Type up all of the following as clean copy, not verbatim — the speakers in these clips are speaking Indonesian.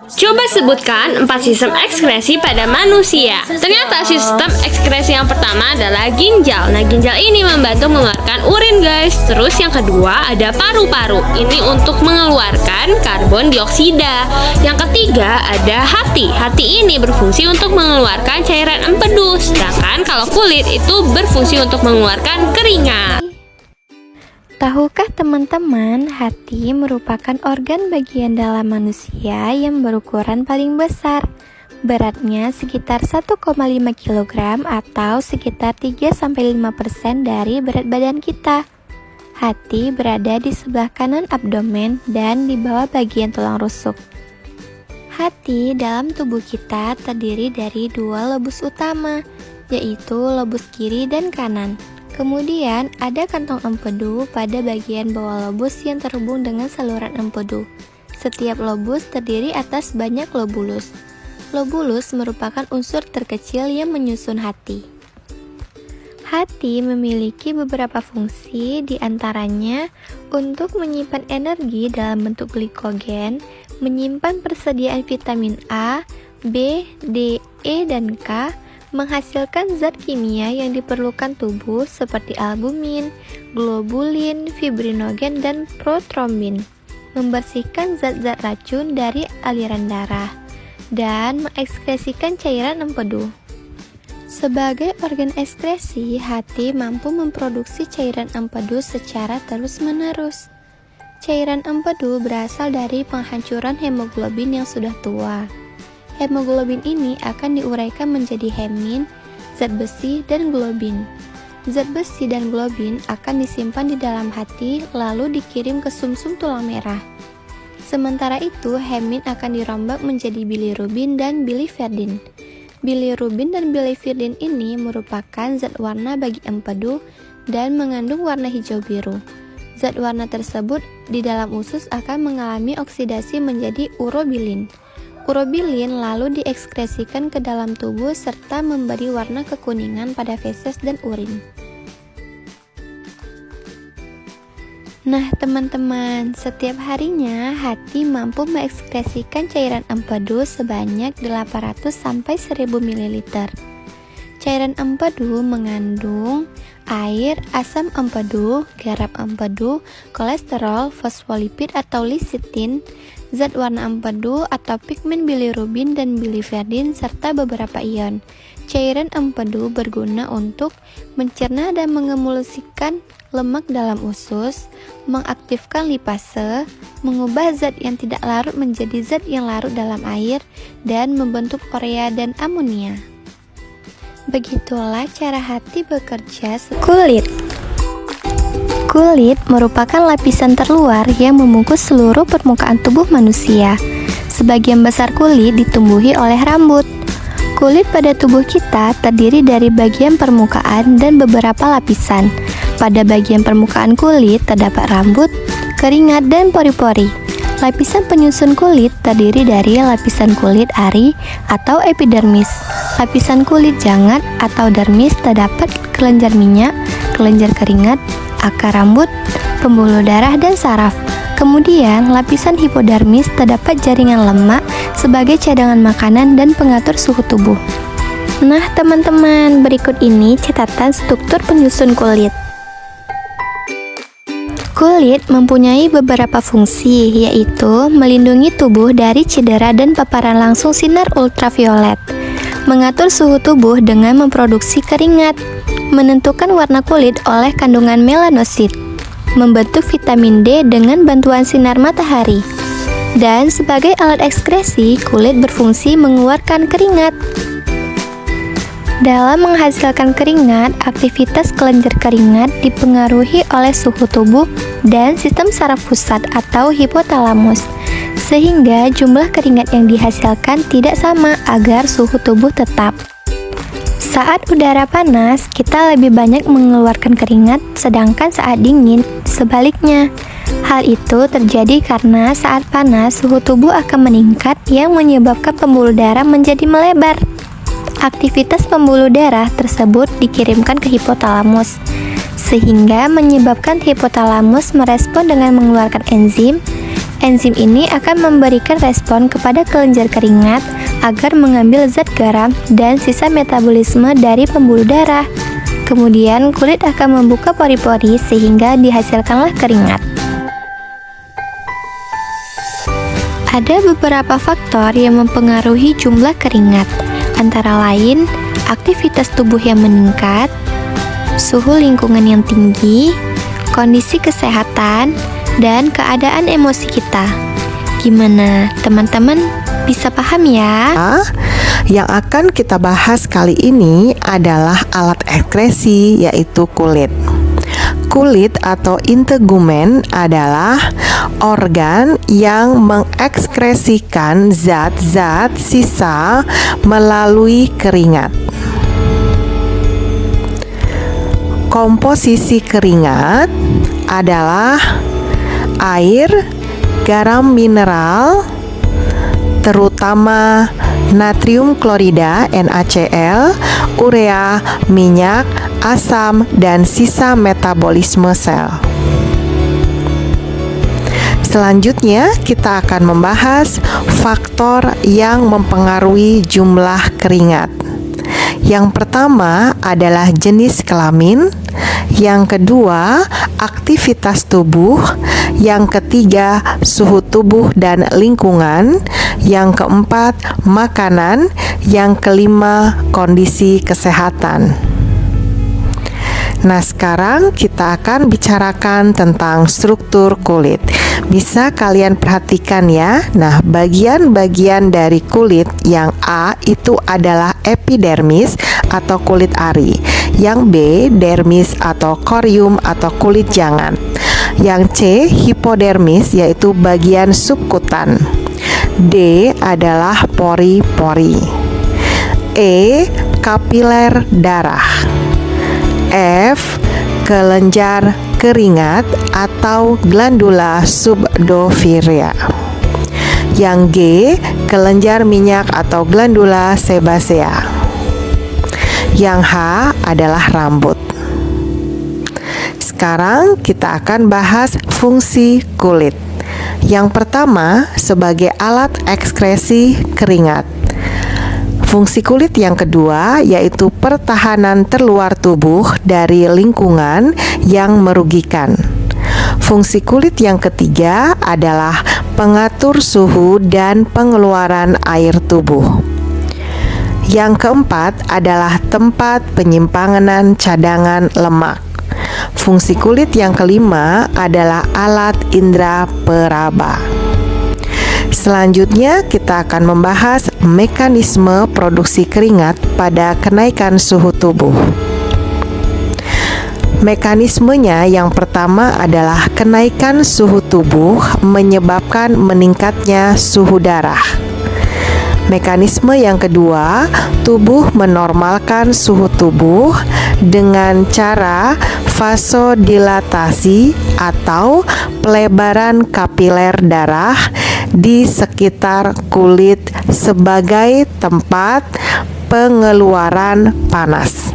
Coba sebutkan 4 sistem ekskresi pada manusia. Ternyata sistem ekskresi yang pertama adalah ginjal. Nah, ginjal ini membantu mengeluarkan urin, guys. Terus yang kedua ada paru-paru. Ini untuk mengeluarkan karbon dioksida. Yang ketiga ada hati. Hati ini berfungsi untuk mengeluarkan cairan empedu. Sedangkan kalau kulit itu berfungsi untuk mengeluarkan keringat. Tahukah teman-teman, hati merupakan organ bagian dalam manusia yang berukuran paling besar. Beratnya sekitar 1,5 kg atau sekitar 3-5% dari berat badan kita. Hati berada di sebelah kanan abdomen dan di bawah bagian tulang rusuk. Hati dalam tubuh kita terdiri dari 2 lobus utama, yaitu lobus kiri dan kanan. Kemudian ada kantong empedu pada bagian bawah lobus yang terhubung dengan saluran empedu. Setiap lobus terdiri atas banyak lobulus. Lobulus merupakan unsur terkecil yang menyusun hati. Hati memiliki beberapa fungsi, diantaranya untuk menyimpan energi dalam bentuk glikogen, menyimpan persediaan vitamin A, B, D, E, dan K, menghasilkan zat kimia yang diperlukan tubuh seperti albumin, globulin, fibrinogen, dan protrombin, membersihkan zat-zat racun dari aliran darah, dan mengekskresikan cairan empedu. Sebagai organ ekskresi, hati mampu memproduksi cairan empedu secara terus-menerus. Cairan empedu berasal dari penghancuran hemoglobin yang sudah tua. Hemoglobin ini akan diuraikan menjadi hemin, zat besi, dan globin. Zat besi dan globin akan disimpan di dalam hati lalu dikirim ke sumsum tulang merah. Sementara itu, hemin akan dirombak menjadi bilirubin dan biliverdin. Bilirubin dan biliverdin ini merupakan zat warna bagi empedu dan mengandung warna hijau biru. Zat warna tersebut di dalam usus akan mengalami oksidasi menjadi urobilin. Urobilin lalu diekskresikan ke dalam tubuh serta memberi warna kekuningan pada feses dan urin. Nah teman-teman, setiap harinya hati mampu mengekskresikan cairan empedu sebanyak 800-1000 ml. Cairan empedu mengandung air, asam empedu, garam empedu, kolesterol, fosfolipid atau lisitin, zat warna empedu atau pigmen bilirubin dan biliverdin, serta beberapa ion. Cairan empedu berguna untuk mencerna dan mengemulsikan lemak dalam usus, mengaktifkan lipase, mengubah zat yang tidak larut menjadi zat yang larut dalam air, dan membentuk urea dan amonia. Begitulah cara hati bekerja. Kulit merupakan lapisan terluar yang membungkus seluruh permukaan tubuh manusia. Sebagian besar kulit ditumbuhi oleh rambut. Kulit pada tubuh kita terdiri dari bagian permukaan dan beberapa lapisan. Pada bagian permukaan kulit terdapat rambut, keringat, dan pori-pori. Lapisan penyusun kulit terdiri dari lapisan kulit ari atau epidermis. Lapisan kulit jangat atau dermis terdapat kelenjar minyak, kelenjar keringat, akar rambut, pembuluh darah, dan saraf. Kemudian, lapisan hipodermis terdapat jaringan lemak sebagai cadangan makanan dan pengatur suhu tubuh. Nah, teman-teman, berikut ini catatan struktur penyusun kulit. Kulit mempunyai beberapa fungsi, yaitu melindungi tubuh dari cedera dan paparan langsung sinar ultraviolet, mengatur suhu tubuh dengan memproduksi keringat, menentukan warna kulit oleh kandungan melanosit, membentuk vitamin D dengan bantuan sinar matahari, dan sebagai alat ekskresi, kulit berfungsi mengeluarkan keringat. Dalam menghasilkan keringat, aktivitas kelenjar keringat dipengaruhi oleh suhu tubuh dan sistem saraf pusat atau hipotalamus, sehingga jumlah keringat yang dihasilkan tidak sama agar suhu tubuh tetap. Saat udara panas, kita lebih banyak mengeluarkan keringat, sedangkan saat dingin, sebaliknya. Hal itu terjadi karena saat panas, suhu tubuh akan meningkat yang menyebabkan pembuluh darah menjadi melebar. Aktivitas pembuluh darah tersebut dikirimkan ke hipotalamus, sehingga menyebabkan hipotalamus merespon dengan mengeluarkan enzim Enzim ini akan memberikan respon kepada kelenjar keringat agar mengambil zat garam dan sisa metabolisme dari pembuluh darah. Kemudian kulit akan membuka pori-pori sehingga dihasilkanlah keringat. Ada beberapa faktor yang mempengaruhi jumlah keringat, antara lain aktivitas tubuh yang meningkat, suhu lingkungan yang tinggi, kondisi kesehatan, dan keadaan emosi kita. Gimana, teman-teman? Bisa paham ya? Yang akan kita bahas kali ini adalah alat ekskresi, yaitu kulit. Kulit atau integumen adalah organ yang mengekskresikan zat-zat sisa melalui keringat. Komposisi keringat adalah air, garam mineral, terutama natrium klorida NaCl, urea, minyak, asam, dan sisa metabolisme sel. Selanjutnya, kita akan membahas faktor yang mempengaruhi jumlah keringat. Yang pertama adalah jenis kelamin, yang kedua aktivitas tubuh, yang ketiga suhu tubuh dan lingkungan, yang keempat makanan, yang kelima kondisi kesehatan. Nah, sekarang kita akan bicarakan tentang struktur kulit. Bisa kalian perhatikan ya. Nah, bagian-bagian dari kulit yang A itu adalah epidermis atau kulit ari. Yang B, dermis atau corium atau kulit jangan. Yang C, hipodermis yaitu bagian subkutan. D adalah pori-pori. E, kapiler darah. F, kelenjar keringat atau glandula subdoviria. Yang G, kelenjar minyak atau glandula sebacea. Yang H adalah rambut. Sekarang kita akan bahas fungsi kulit. Yang pertama, sebagai alat ekskresi keringat. Fungsi kulit yang kedua yaitu pertahanan terluar tubuh dari lingkungan yang merugikan. Fungsi kulit yang ketiga adalah pengatur suhu dan pengeluaran air tubuh. Yang keempat adalah tempat penyimpanan cadangan lemak. Fungsi kulit yang kelima adalah alat indera peraba. Selanjutnya kita akan membahas mekanisme produksi keringat pada kenaikan suhu tubuh. Mekanismenya yang pertama adalah kenaikan suhu tubuh menyebabkan meningkatnya suhu darah. Mekanisme yang kedua, tubuh menormalkan suhu tubuh dengan cara vasodilatasi atau pelebaran kapiler darah di sekitar kulit sebagai tempat pengeluaran panas.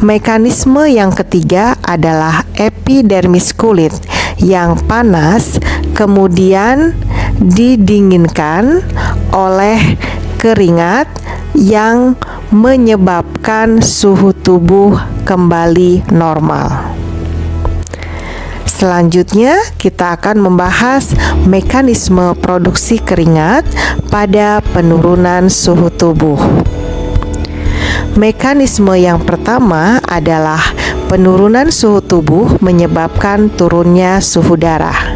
Mekanisme yang ketiga adalah epidermis kulit yang panas kemudian didinginkan oleh keringat yang menyebabkan suhu tubuh kembali normal. Selanjutnya, kita akan membahas mekanisme produksi keringat pada penurunan suhu tubuh. Mekanisme yang pertama adalah penurunan suhu tubuh menyebabkan turunnya suhu darah.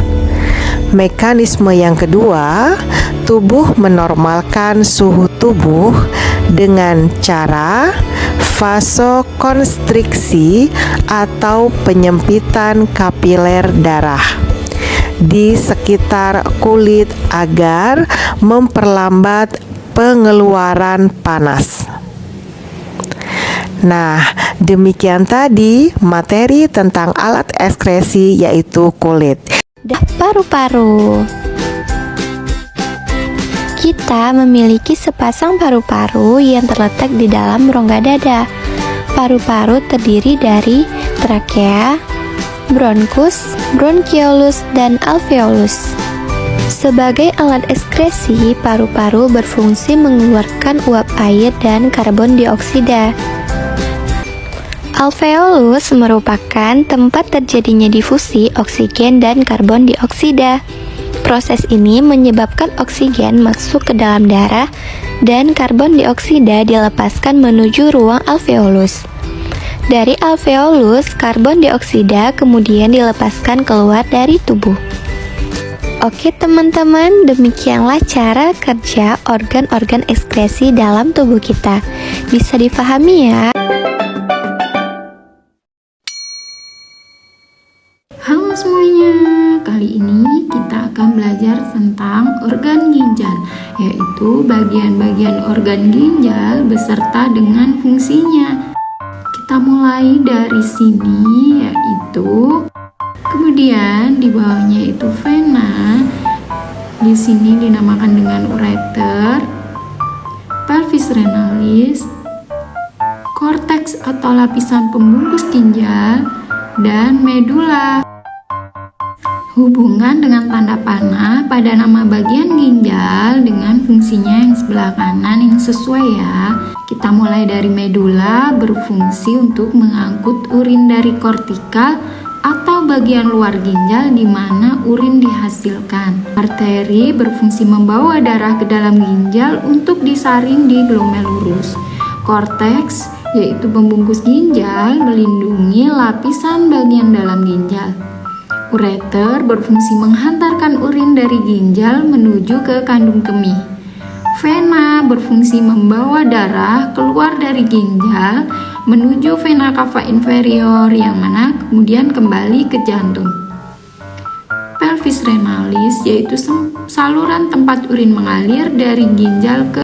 Mekanisme yang kedua, tubuh menormalkan suhu tubuh dengan cara vasokonstriksi atau penyempitan kapiler darah di sekitar kulit agar memperlambat pengeluaran panas. Nah, demikian tadi materi tentang alat ekskresi yaitu kulit. Paru-paru. Kita memiliki sepasang paru-paru yang terletak di dalam rongga dada. Paru-paru terdiri dari trakea, bronkus, bronchiolus, dan alveolus. Sebagai alat ekskresi, paru-paru berfungsi mengeluarkan uap air dan karbon dioksida. Alveolus merupakan tempat terjadinya difusi oksigen dan karbon dioksida. Proses ini menyebabkan oksigen masuk ke dalam darah dan karbon dioksida dilepaskan menuju ruang alveolus. Dari alveolus, karbon dioksida kemudian dilepaskan keluar dari tubuh. Oke teman-teman, demikianlah cara kerja organ-organ ekskresi dalam tubuh kita. Bisa difahami ya? Halo semuanya, kali ini kita akan belajar tentang organ ginjal, yaitu bagian-bagian organ ginjal beserta dengan fungsinya. Kita mulai dari sini, yaitu kemudian di bawahnya itu vena, di sini dinamakan dengan ureter, pelvis renalis, korteks atau lapisan pembungkus ginjal, dan medula. Hubungan dengan tanda panah pada nama bagian ginjal dengan fungsinya yang sebelah kanan yang sesuai ya. Kita mulai dari medula, berfungsi untuk mengangkut urin dari kortikal atau bagian luar ginjal di mana urin dihasilkan. Arteri berfungsi membawa darah ke dalam ginjal untuk disaring di glomerulus. Korteks, yaitu pembungkus ginjal, melindungi lapisan bagian dalam ginjal. Ureter berfungsi menghantarkan urin dari ginjal menuju ke kandung kemih. Vena berfungsi membawa darah keluar dari ginjal menuju vena cava inferior yang mana kemudian kembali ke jantung. Pelvis renalis yaitu saluran tempat urin mengalir dari ginjal ke